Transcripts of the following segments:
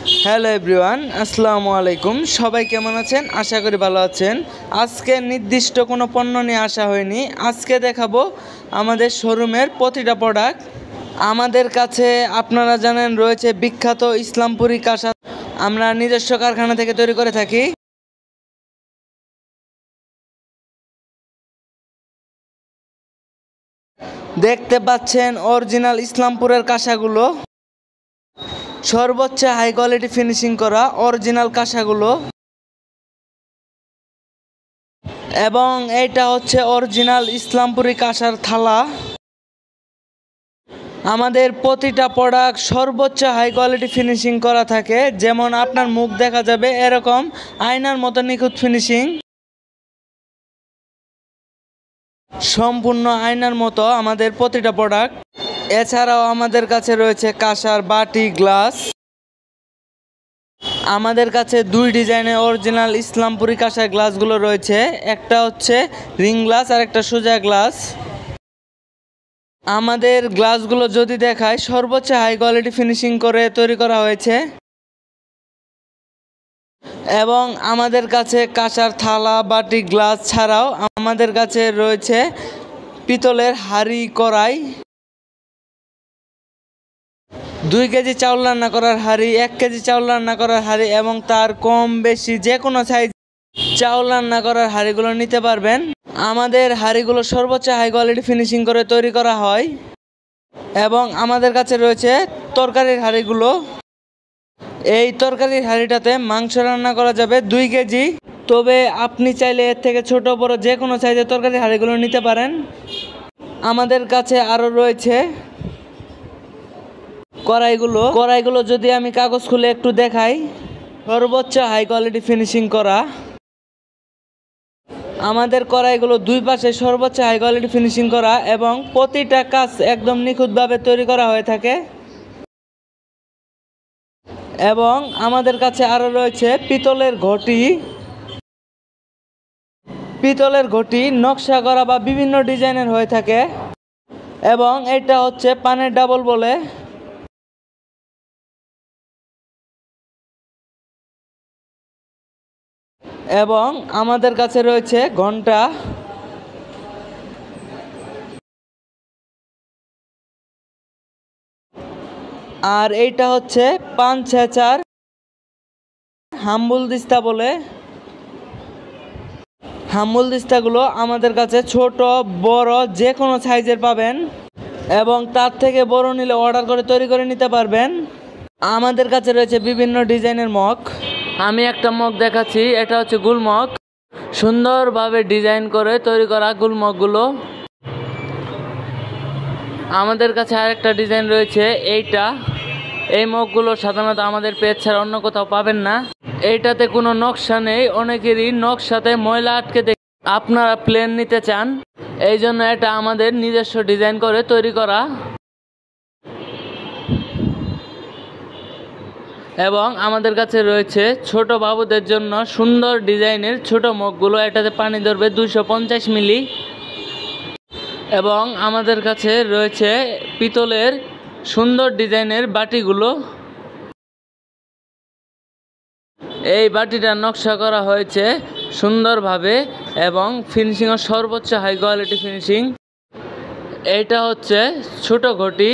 Hello everyone, আসসালামু আলাইকুম। সবাই কেমন আছেন? আশা করি ভালো আছেন। আজকে নির্দিষ্ট কোনো পণ্য নিয়ে আসা হয়নি। আজকে দেখাবো আমাদের শোরুমের প্রতিটা প্রোডাক্ট। আমাদের কাছে আপনারা জানেন রয়েছে বিখ্যাত ইসলামপুরি কাঁসা। আমরা নিজস্ব কারখানা থেকে তৈরি করে থাকি। দেখতে পাচ্ছেন অরিজিনাল ইসলামপুরের কাঁসাগুলো, সর্বোচ্চ হাই কোয়ালিটি ফিনিশিং করা অরিজিনাল কাঁসাগুলো। এবং এইটা হচ্ছে অরিজিনাল ইসলামপুরি কাঁসার থালা। আমাদের প্রতিটা প্রোডাক্ট সর্বোচ্চ হাই কোয়ালিটি ফিনিশিং করা থাকে, যেমন আপনার মুখ দেখা যাবে এরকম আয়নার মতো নিখুঁত ফিনিশিং, সম্পূর্ণ আয়নার মতো আমাদের প্রতিটা প্রোডাক্ট। এছাড়াও আমাদের কাছে রয়েছে কাঁসার বাটি, গ্লাস। আমাদের কাছে দুই ডিজাইনের অরিজিনাল ইসলামপুরি কাঁসার গ্লাসগুলো রয়েছে, একটা হচ্ছে রিং গ্লাস আর একটা সোজা গ্লাস। আমাদের গ্লাসগুলো যদি দেখায় সর্বোচ্চ হাই কোয়ালিটি ফিনিশিং করে তৈরি করা হয়েছে। এবং আমাদের কাছে কাঁসার থালা, বাটি, গ্লাস ছাড়াও আমাদের কাছে রয়েছে পিতলের হাঁড়ি, কড়াই, 2 কেজি চাউল রান্না করার হাঁড়ি, 1 কেজি চাউল রান্না করার হাঁড়ি এবং তার কম বেশি যে কোনো সাইজ চাউল রান্না করার হাঁড়িগুলো নিতে পারবেন। আমাদের হাঁড়িগুলো সর্বোচ্চ হাই কোয়ালিটি ফিনিশিং করে তৈরি করা হয়। এবং আমাদের কাছে রয়েছে তরকারির হাঁড়িগুলো। এই তরকারির হাঁড়িটাতে মাংস রান্না করা যাবে 2 কেজি। তবে আপনি চাইলে এর থেকে ছোট বড় যে কোনো সাইজের তরকারির হাঁড়িগুলো নিতে পারেন। আমাদের কাছে আরও রয়েছে কড়াইগুলো যদি আমি কাগজ খুলে একটু দেখাই, সর্বোচ্চ হাই কোয়ালিটি ফিনিশিং করা। আমাদের কড়াইগুলো দুই পাশে সর্বোচ্চ হাই কোয়ালিটি ফিনিশিং করা এবং প্রতিটা কাজ একদম নিখুঁতভাবে তৈরি করা হয়ে থাকে। এবং আমাদের কাছে আরও রয়েছে পিতলের ঘটি নকশা করা বা বিভিন্ন ডিজাইনের হয়ে থাকে। এবং এটা হচ্ছে পানের ডাবল বলে। এবং আমাদের কাছে রয়েছে ঘন্টা। আর এইটা হচ্ছে পান ছেঁচার হাম্বুল দিস্তা বলে। হাম্বুল দিস্তাগুলো আমাদের কাছে ছোট বড় যে কোনো সাইজের পাবেন এবং তার থেকে বড় নিলে অর্ডার করে তৈরি করে নিতে পারবেন। আমাদের কাছে রয়েছে বিভিন্ন ডিজাইনের মগ। আমি একটা মগ দেখাচ্ছি, এটা হচ্ছে গুলমগ, সুন্দরভাবে ডিজাইন করে তৈরি করা গুলমগগুলো। আমাদের কাছে আরেকটা ডিজাইন রয়েছে এই মগগুলো সাধারণত আমাদের পেজ ছাড়া অন্য কোথাও পাবেন না। এইটাতে কোনো নকশা নেই, অনেকেরই নকশাতে ময়লা আটকে আপনারা প্লেন নিতে চান, এই জন্য এটা আমাদের নিজস্ব ডিজাইন করে তৈরি করা। এবং আমাদের কাছে রয়েছে ছোট বাবুদের জন্য সুন্দর ডিজাইনের ছোট মগগুলো, এটাতে পানি ধরবে 250 মিলি। এবং আমাদের কাছে রয়েছে পিতলের সুন্দর ডিজাইনের বাটিগুলো। এই বাটিটার নকশা করা হয়েছে সুন্দরভাবে এবং ফিনিশিংও সর্বোচ্চ হাই কোয়ালিটি ফিনিশিং। এইটা হচ্ছে ছোট ঘটি।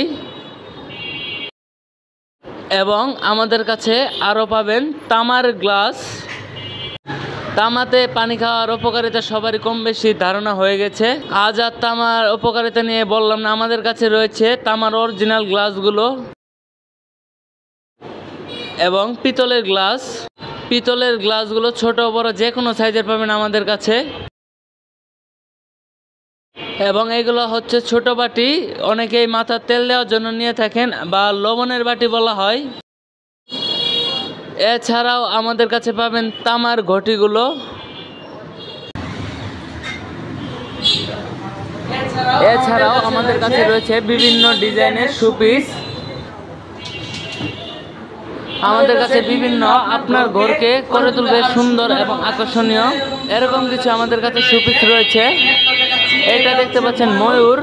এবং আমাদের কাছে আরও পাবেন তামার গ্লাস। তামাতে পানি খাওয়ার উপকারিতা সবারই কম বেশি ধারণা হয়ে গেছে, আজ আর তামার উপকারিতা নিয়ে বললাম না। আমাদের কাছে রয়েছে তামার অরিজিনাল গ্লাসগুলো এবং পিতলের গ্লাসগুলো ছোট বড় যে কোনো সাইজের পাবেন আমাদের কাছে। এবং এগুলো হচ্ছে ছোট বাটি, অনেকেই মাথার তেল দেওয়ার জন্য নিয়ে থাকেন বা লবণের বাটি বলা হয়। এছাড়াও আমাদের কাছে পাবেন তামার ঘটিগুলো। এছাড়াও আমাদের কাছে রয়েছে বিভিন্ন ডিজাইনের শোপিস। আমাদের কাছে বিভিন্ন আপনার ঘরকে করে তুলবে সুন্দর এবং আকর্ষণীয়, এরকম কিছু আমাদের কাছে শোপিস রয়েছে। এটা দেখতে পাচ্ছেন ময়ূর।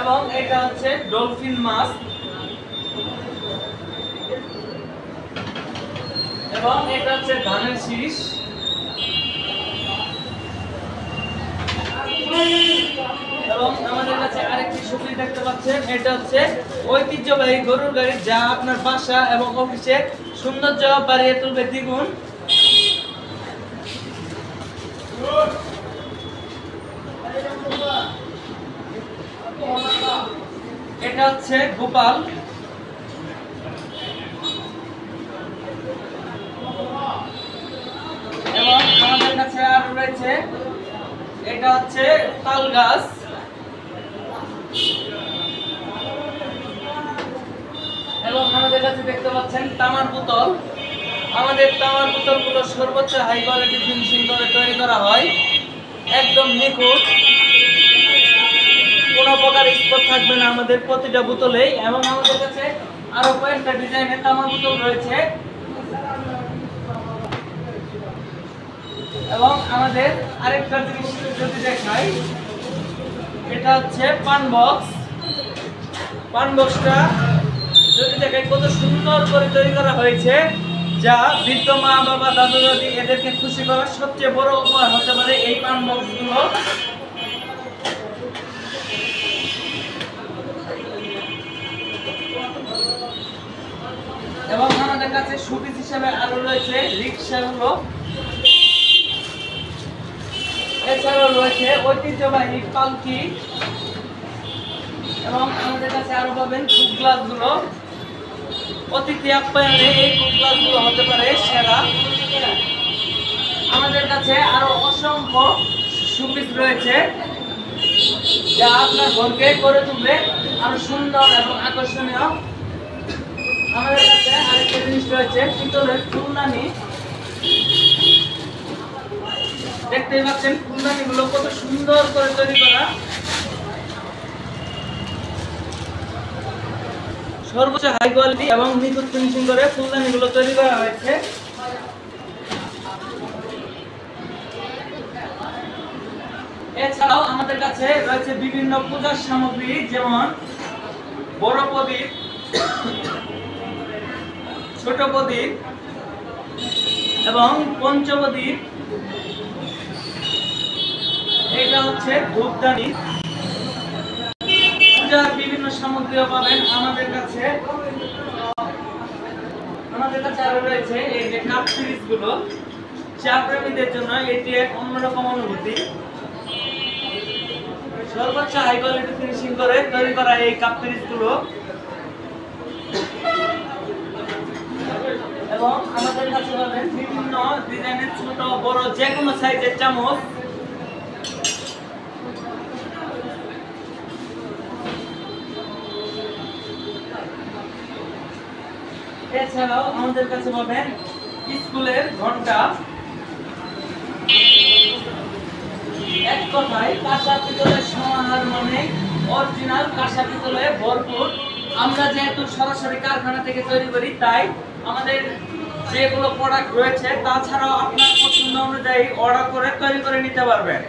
এবং এটা হচ্ছে ডলফিন মাছ। এবং এটা হচ্ছে ধানের শীষ। এবং আমাদের কাছে আরেকটি শোপিস দেখতে পাচ্ছেন, এটা হচ্ছে ঐতিহ্যবাহী গরুর গাড়ি, যা আপনার বাসা এবং অফিসে সৌন্দর্য বাড়িয়ে তুলবে দ্বিগুণ। এটা হচ্ছে গোপাল। এবং আমাদের কাছে আর রয়েছে, এটা হচ্ছে তাল গাছ। এবং আমাদের কাছে দেখতে পাচ্ছেন তামার বোতল। আমাদের তামার বোতলগুলো সর্বোচ্চ হাই কোয়ালিটি ফিনিশিং করে তৈরি করা হয়, একদম নিখুঁত, কোনো প্রকার স্পট থাকবে না আমাদের প্রতিটা বোতলেই। এবং আমাদের কাছে আরো কয়েকটা ডিজাইনের তামার বোতল রয়েছে। এবং আমাদের আরেকটা জিনিস যদি দেখাই, এটা হচ্ছে পান বক্স। পান বক্সটা যদি দেখাই কত সুন্দর করে তৈরি করা হয়েছে, যা বৃদ্ধ মা বাবা দাদু দাদি এদেরকে খুশি করার সবচেয়ে বড় উপহার হতে পারে এই পান বক্সগুলো। এবং আমাদের কাছে শোপিস হিসেবে আরো রয়েছে রিক্সাগুলো। এছাড়াও রয়েছে ঐতিহ্যবাহী পালকি। এবং আমাদের কাছে আরো পাবেন কুক গ্লাসগুলো। অতিথি আপ্যায়নে এই কুক গ্লাসগুলো হতে পারে সেরা। আমাদের কাছে আরো অসংখ্য শোপিস রয়েছে, যা আপনার ঘরকে করে তুলবে আরো সুন্দর এবং আকর্ষণীয়। আমাদের কাছে আরেকটা জিনিস রয়েছে পিতলের ফুলদানি। দেখতেই পাচ্ছেন ফুলদানিগুলো কত সুন্দর করে তৈরি করা, সর্বোচ্চ হাই কোয়ালিটি এবং নিখুঁত ফিনিশিং করে ফুলদানিগুলো তৈরি করা হয়েছে। এছাড়াও আমাদের কাছে রয়েছে বিভিন্ন পূজার সামগ্রী, যেমন বড় প্রদীপ, ছোট প্রদীপ এবং পঞ্চপ্রদীপ। এটা হচ্ছে ধূপদানি। পূজার বিভিন্ন সামগ্রীও পাবেন আমাদের কাছে। আমাদের কাছে আরো রয়েছে এই যে কাপ সিরিজ গুলো, চা প্রেমীদের জন্য এটি এক অন্যরকম অনুভূতি। সর্বোচ্চ হাই কোয়ালিটি ফিনিশিং করে তৈরি করা এই কাপ সিরিজ গুলো। এবং আমাদের কাছে পাবেন বিভিন্ন ডিজাইনের ছোট বড় যে কোনো সাইজের চামচ। এছাড়াও আমাদের কাছে পাবেন স্কুলের ঘন্টা। এক কথায় কাঁসা পিতলের সমাহার মানে অরিজিনাল কাঁসা পিতলে ভরপুর। আমরা যেহেতু সরাসরি কারখানা থেকে তৈরি করি, তাই আমাদের যেগুলো প্রোডাক্ট রয়েছে তাছাড়াও আপনার পছন্দ অনুযায়ী অর্ডার করে তৈরি করে নিতে পারবেন।